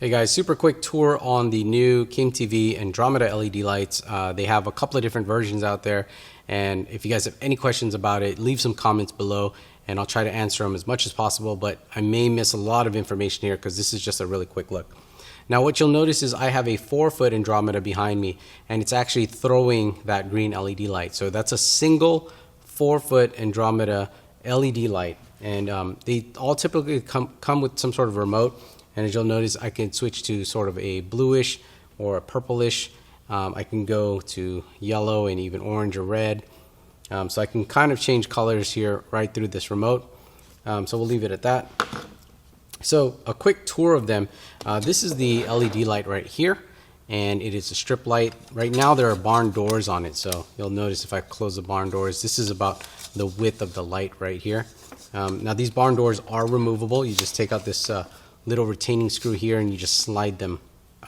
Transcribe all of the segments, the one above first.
Hey guys, super quick tour on the new King TV Andromeda LED lights. They have a couple of different versions out there, and if you guys have any questions about it, leave some comments below and I'll try to answer them as much as possible, but I may miss a lot of information here because this is just a really quick look. Now what you'll notice is I have a 4-foot Andromeda behind me and it's actually throwing that green LED light. So that's a single 4-foot Andromeda LED light, and they all typically come with some sort of remote. And as you'll notice, I can switch to sort of a bluish or a purplish. I can go to yellow and even orange or red. So I can kind of change colors here right through this remote. So we'll leave it at that. So a quick tour of them. This is the LED light right here, and it is a strip light. Right now there are barn doors on it, so you'll notice if I close the barn doors, this is about the width of the light right here. Now these barn doors are removable. You just take out this little retaining screw here and you just slide them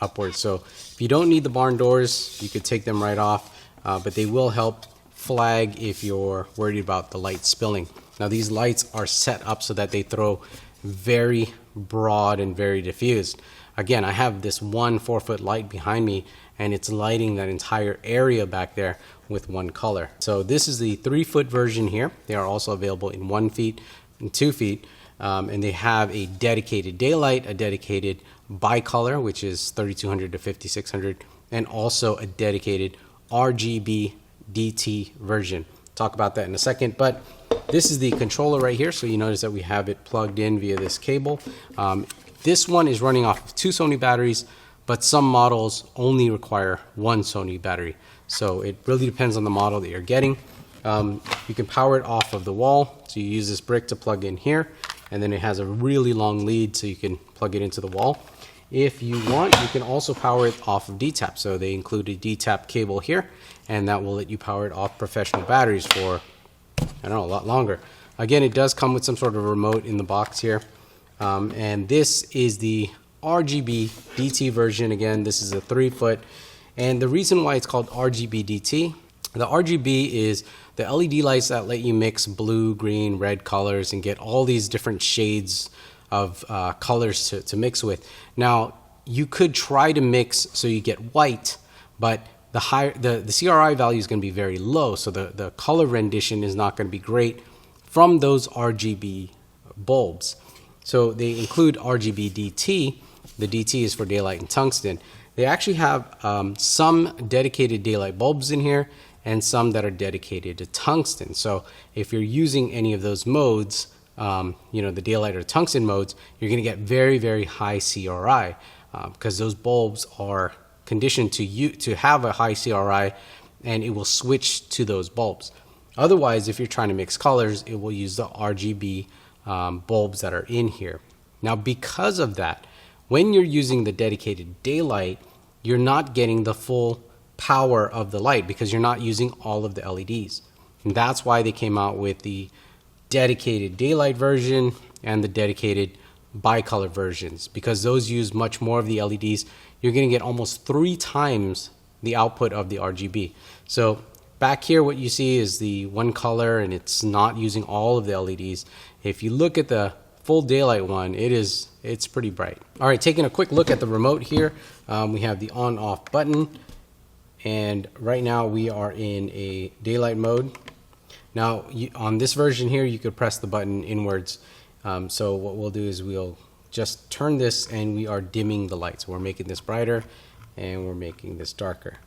upwards. So if you don't need the barn doors, you could take them right off, but they will help flag if you're worried about the light spilling. Now these lights are set up so that they throw very broad and very diffused. Again, I have this one 4-foot light behind me and it's lighting that entire area back there with one color. So this is the 3-foot version here. They are also available in 1 feet and 2 feet. And they have a dedicated daylight, a dedicated bicolor, which is 3200 to 5600, and also a dedicated RGBDT version. Talk about that in a second, but this is the controller right here. So you notice that we have it plugged in via this cable. This one is running off of 2 Sony batteries, but some models only require 1 Sony battery. So it really depends on the model that you're getting. You can power it off of the wall. So you use this brick to plug in here, and then it has a really long lead so you can plug it into the wall. If you want, you can also power it off of DTAP. So they include a DTAP cable here, and that will let you power it off professional batteries for, I don't know, a lot longer. Again, it does come with some sort of remote in the box here. And this is the RGBDT version. Again, this is a 3-foot. And the reason why it's called RGBDT, the RGB is the LED lights that let you mix blue, green, red colors and get all these different shades of colors to mix with. Now, you could try to mix so you get white, but the CRI value is going to be very low, so the color rendition is not going to be great from those RGB bulbs. So they include RGBDT. The DT is for daylight and tungsten. They actually have some dedicated daylight bulbs in here and some that are dedicated to tungsten. So if you're using any of those modes, the daylight or tungsten modes, you're going to get very, very high CRI because those bulbs are conditioned to have a high CRI, and it will switch to those bulbs. Otherwise, if you're trying to mix colors, it will use the RGB bulbs that are in here. Now, because of that, when you're using the dedicated daylight, you're not getting the full power of the light because you're not using all of the LEDs. And that's why they came out with the dedicated daylight version and the dedicated bicolor versions, because those use much more of the LEDs. You're going to get almost 3 times the output of the RGB. So back here what you see is the one color, and it's not using all of the LEDs. If you look at the full daylight one, it's pretty bright. All right, taking a quick look at the remote here, we have the on-off button. And right now we are in a daylight mode. Now on this version here, you could press the button inwards. So what we'll do is we'll just turn this and we are dimming the lights. We're making this brighter and we're making this darker.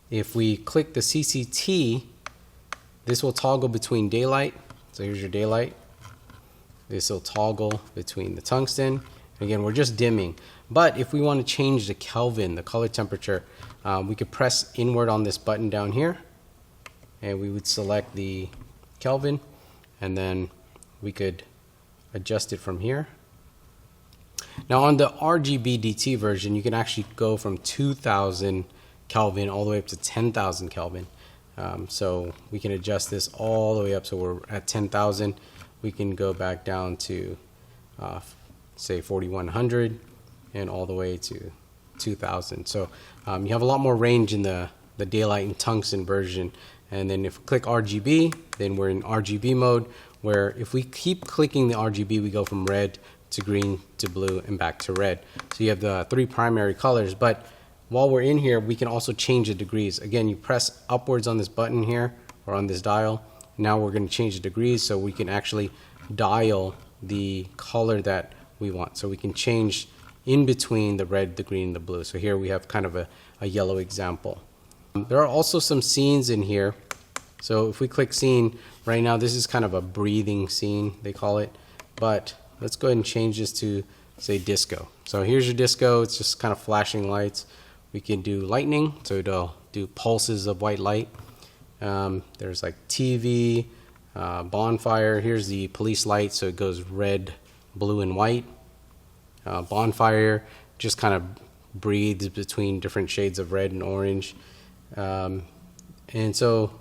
If we click the CCT, this will toggle between daylight. So here's your daylight. This will toggle between the tungsten. Again, we're just dimming. But if we want to change the Kelvin, the color temperature, we could press inward on this button down here, and we would select the Kelvin, and then we could adjust it from here. Now on the RGBDT version, you can actually go from 2000 Kelvin all the way up to 10,000 Kelvin. So we can adjust this all the way up, so we're at 10,000. We can go back down to say 4100 and all the way to 2000. So you have a lot more range in the daylight and tungsten version. And then if we click RGB, then we're in RGB mode, where if we keep clicking the RGB, we go from red to green to blue and back to red. So you have the 3 primary colors, but while we're in here, we can also change the degrees. Again, you press upwards on this button here or on this dial. Now we're going to change the degrees so we can actually dial the color that we want. So we can change in between the red, the green, and the blue. So here we have kind of a yellow example. There are also some scenes in here. So if we click scene, right now this is kind of a breathing scene, they call it. But let's go ahead and change this to, say, disco. So here's your disco. It's just kind of flashing lights. We can do lightning, so it'll do pulses of white light. There's like TV, bonfire. Here's the police light, so it goes red, blue, and white. Bonfire just kind of breathes between different shades of red and orange. And so,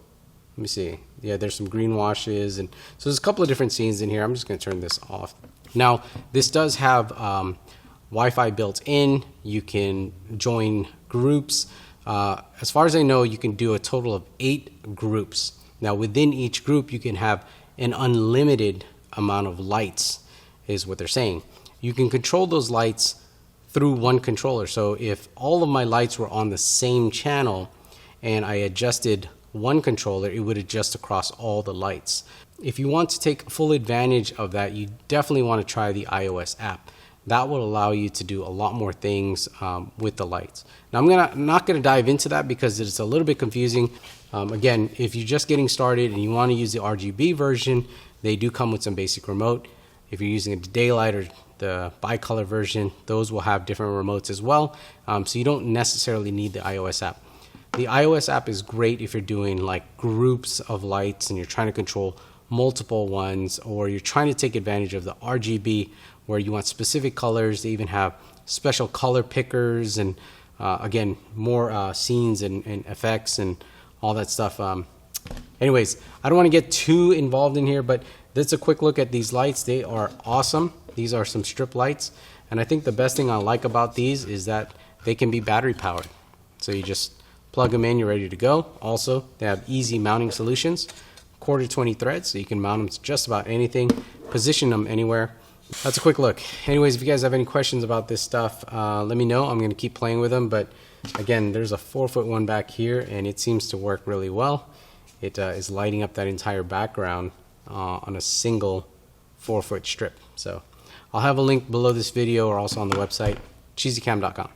let me see. Yeah, there's some green washes, and so there's a couple of different scenes in here. I'm just going to turn this off. Now, this does have Wi-Fi built in. You can join groups. As far as I know, you can do a total of 8 groups. Now, within each group, you can have an unlimited amount of lights, is what they're saying. You can control those lights through one controller. So if all of my lights were on the same channel and I adjusted one controller, it would adjust across all the lights. If you want to take full advantage of that, you definitely want to try the iOS app. That will allow you to do a lot more things with the lights. Now, I'm not going to dive into that because it's a little bit confusing. Again, if you're just getting started and you want to use the RGB version, they do come with some basic remote. If you're using the Daylight or the bicolor version, those will have different remotes as well. So you don't necessarily need the iOS app. The iOS app is great if you're doing like groups of lights and you're trying to control multiple ones, or you're trying to take advantage of the RGB where you want specific colors. They even have special color pickers and again, more scenes and effects and all that stuff. Anyways, I don't want to get too involved in here, but that's a quick look at these lights. They are awesome. These are some strip lights, and I think the best thing I like about these is that they can be battery powered. So you just plug them in, you're ready to go. Also, they have easy mounting solutions, 1/4 threads, so you can mount them to just about anything, position them anywhere. That's a quick look. Anyways, if you guys have any questions about this stuff, let me know. I'm going to keep playing with them, but again, there's a 4-foot one back here, and it seems to work really well. It is lighting up that entire background on a single 4-foot strip. So I'll have a link below this video or also on the website, cheesycam.com.